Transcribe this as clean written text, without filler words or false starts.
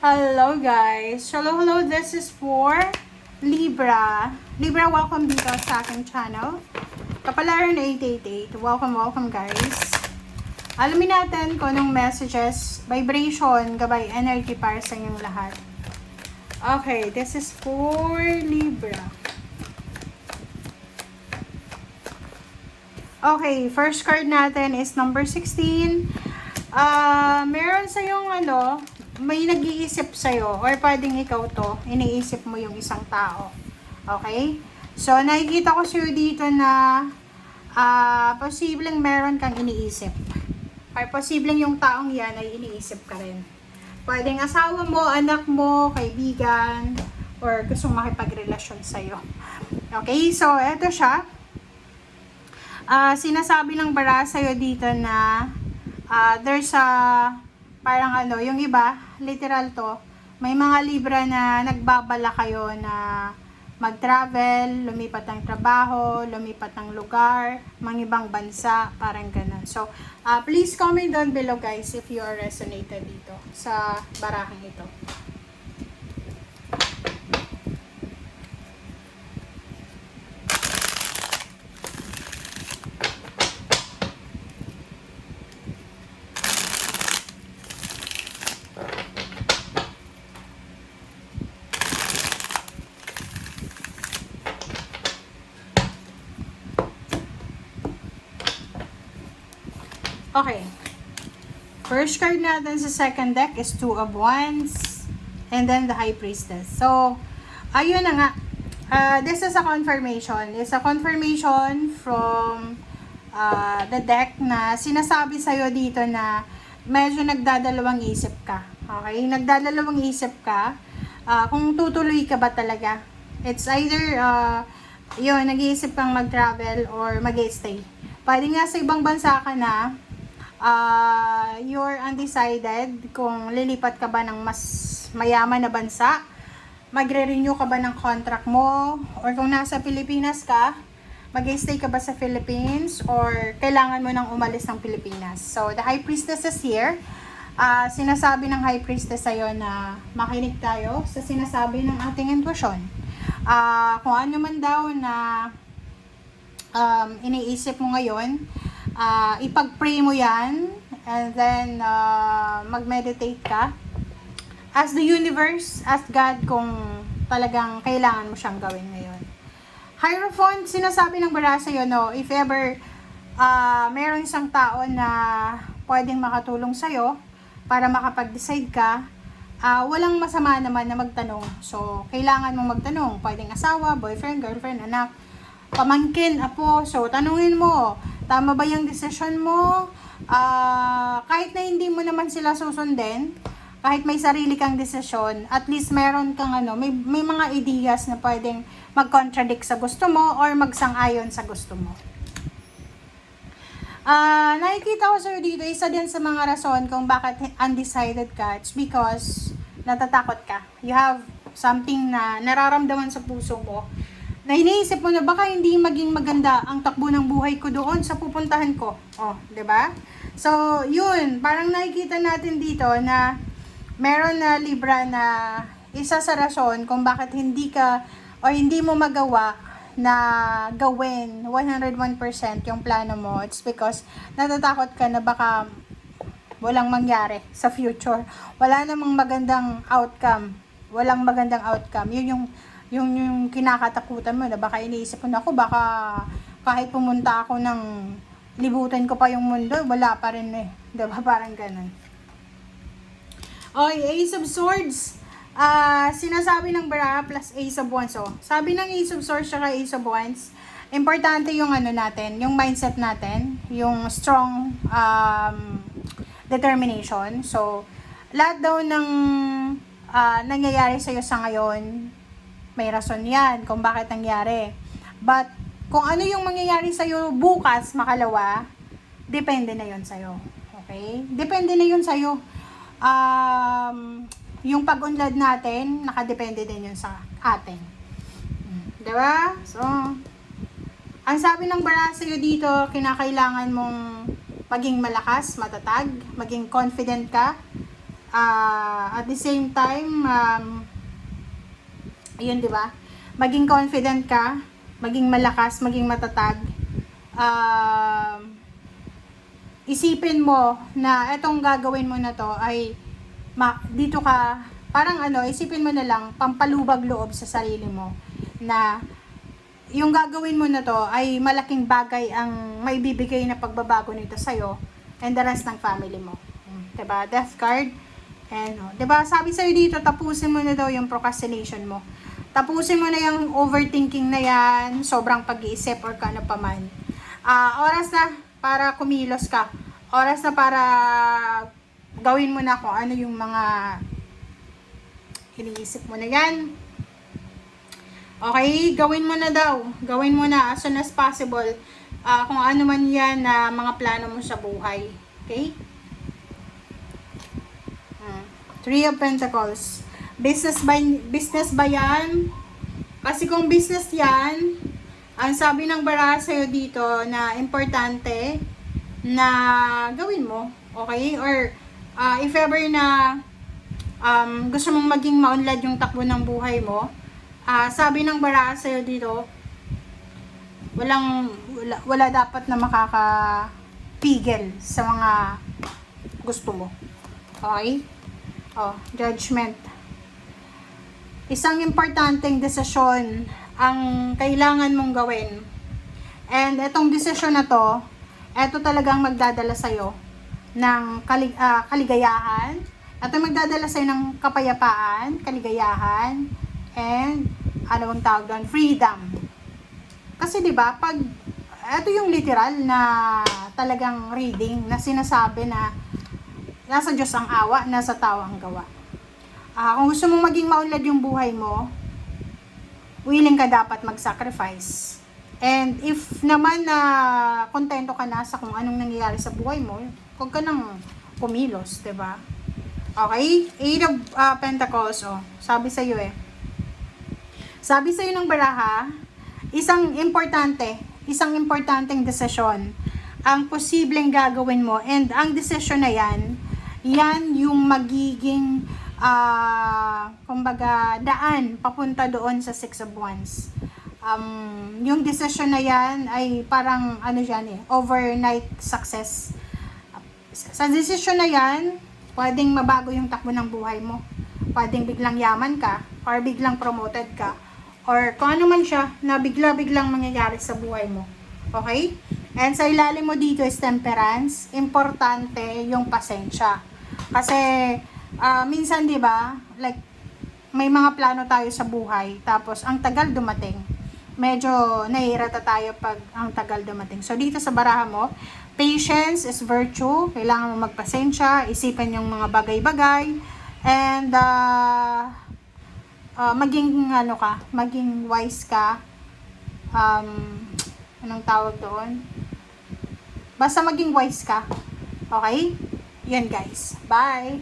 Hello guys! Hello, this is for Libra. Libra, welcome dito sa aking channel. Kapalaran 888. Welcome guys. Alamin natin kung anong messages, vibration, gabay, energy para sa inyong lahat. Okay, this is for Libra. Okay, first card natin is number 16. Meron sa yung may nag-iisip sa'yo or pwedeng ikaw to, iniisip mo yung isang tao. Okay? So, nakikita ko sa'yo dito na posibleng meron kang iniisip. Or posibleng yung taong yan ay iniisip ka rin. Pwedeng asawa mo, anak mo, kaibigan, or gustong makipagrelasyon sa'yo. Okay? So, eto siya. Sinasabi ng bara sa'yo dito na there's a parang yung iba, literal to, may mga Libra na nagbabala kayo na mag-travel, lumipat ng trabaho, lumipat ng lugar, mga ibang bansa, parang ganun. So, please comment down below guys if you are resonated dito sa barahang ito. Okay. First card natin sa second deck is Two of Wands. And then the High Priestess. So, ayun na nga. This is a confirmation. It's a confirmation from the deck na sinasabi sa'yo dito na medyo nagdadalawang isip ka. Okay? Nagdadalawang isip ka kung tutuloy ka ba talaga. It's either nag-iisip kang mag-travel or mag-stay. Pwede nga sa ibang bansa ka na, you're undecided kung lilipat ka ba ng mas mayaman na bansa, magre-renew ka ba ng contract mo, or kung nasa Pilipinas ka, mag-stay ka ba sa Philippines, or kailangan mo nang umalis ng Pilipinas. So, the High Priestess is here. Sinasabi ng High Priestess sa'yo na makinig tayo sa sinasabi ng ating intuition. Kung ano man daw na iniisip mo ngayon, ipag-pray mo yan, and then mag-meditate ka. Ask the universe, ask God kung talagang kailangan mo siyang gawin ngayon. Hierophant, sinasabi ng bara sa'yo, if ever meron isang tao na pwedeng makatulong sa'yo para makapag-decide ka, walang masama naman na magtanong. So, kailangan mong magtanong. Pwedeng asawa, boyfriend, girlfriend, anak, pamangkin, apo. So, tanungin mo, tama ba yung decision mo? Kahit na hindi mo naman sila susundin, kahit may sarili kang desisyon, at least meron kang may mga ideas na pwedeng mag-contradict sa gusto mo or magsang-ayon sa gusto mo. Nakikita ko sa'yo dito, isa din sa mga rason kung bakit undecided ka, it's because natatakot ka. You have something na nararamdaman sa puso mo na iniisip mo na baka hindi maging maganda ang takbo ng buhay ko doon sa pupuntahan ko. Oh, 'di ba? So, yun, parang nakikita natin dito na meron na Libra na isa sa rason kung bakit hindi ka o hindi mo magawa na gawin 101% yung plano mo. It's because natatakot ka na baka walang mangyari sa future. Wala namang magandang outcome. Walang magandang outcome. Yun yung kinakatakutan mo na baka iniisip mo na ako, baka kahit pumunta ako ng libutan ko pa yung mundo, wala pa rin eh. Diba? Parang ganun. Okay, Ace of Swords. Sinasabi ng bara plus Ace of Wands. So, sabi ng Ace of Swords at Ace of Wands, importante yung natin, yung mindset natin, yung strong determination. So, lahat daw ng nangyayari sa'yo sa ngayon, may rason yan kung bakit nangyari. But, kung ano yung mangyayari sa'yo bukas, makalawa, depende na yun sa'yo. Okay? Depende na yun sa'yo. Yung pag-unlad natin, nakadepende din yun sa atin. Diba? So, ang sabi ng bara sa'yo dito, kinakailangan mong maging malakas, matatag, maging confident ka, At the same time, ayun, di ba? Maging confident ka, maging malakas, maging matatag. Isipin mo na itong gagawin mo na to ay dito ka, parang isipin mo na lang, pampalubag loob sa sarili mo na yung gagawin mo na to ay malaking bagay ang may bibigay na pagbabago nito sa'yo and the rest ng family mo. Diba? Death card. And, diba? Sabi sa'yo dito, tapusin mo na daw yung procrastination mo. Tapusin mo na yung overthinking na yan, sobrang pag-iisip or kano pa man. Oras na para kumilos ka. Oras na para gawin mo na kung ano yung mga iniisip mo na yan. Okay, gawin mo na daw. Gawin mo na as soon as possible. Kung ano man yan na mga plano mo sa buhay. Okay? Three of Pentacles. Business ba yan? Kasi kung business yan, ang sabi ng baraha sa'yo dito na importante na gawin mo. Okay? Or if ever na gusto mong maging maunlad yung takbo ng buhay mo, sabi ng baraha sa'yo dito, wala dapat na makakapigil sa mga gusto mo. Okay? Judgment. Isang importanteng desisyon ang kailangan mong gawin. And itong desisyon na to, ito talagang magdadala sa'yo ng kaligayahan. Ito magdadala sa'yo ng kapayapaan, kaligayahan, and ano bang tawag doon? Freedom. Kasi 'di ba, pag ito yung literal na talagang reading na sinasabi na nasa Diyos ang awa, nasa tao ang gawa. Kung gusto mong maging maunlad yung buhay mo, willing ka dapat mag-sacrifice. And if naman na kontento ka na sa kung anong nangyayari sa buhay mo, huwag ka nang kumilos, 'di ba? Okay? Eight of Pentacles, sabi sa iyo Sabi sa iyo ng baraha, isang importanteng desisyon ang posibleng gagawin mo, and ang desisyon na yan yung magiging kumbaga daan papunta doon sa Six of Wands. Yung desisyon na yan ay parang overnight success. Sa desisyon na yan, pwedeng mabago yung takbo ng buhay mo. Pwedeng biglang yaman ka, or biglang promoted ka, or kung ano man siya na biglang mangyayari sa buhay mo. Okay? And sa ilalim mo dito is Temperance. Importante yung pasensya. Kasi minsan 'di ba, like may mga plano tayo sa buhay, tapos ang tagal dumating. Medyo nahihirata tayo pag ang tagal dumating. So dito sa baraha mo, patience is virtue. Kailangan mo magpasensya, isipin yung mga bagay-bagay, and maging wise ka. Anong tawag doon? Basta maging wise ka. Okay? Yan guys. Bye!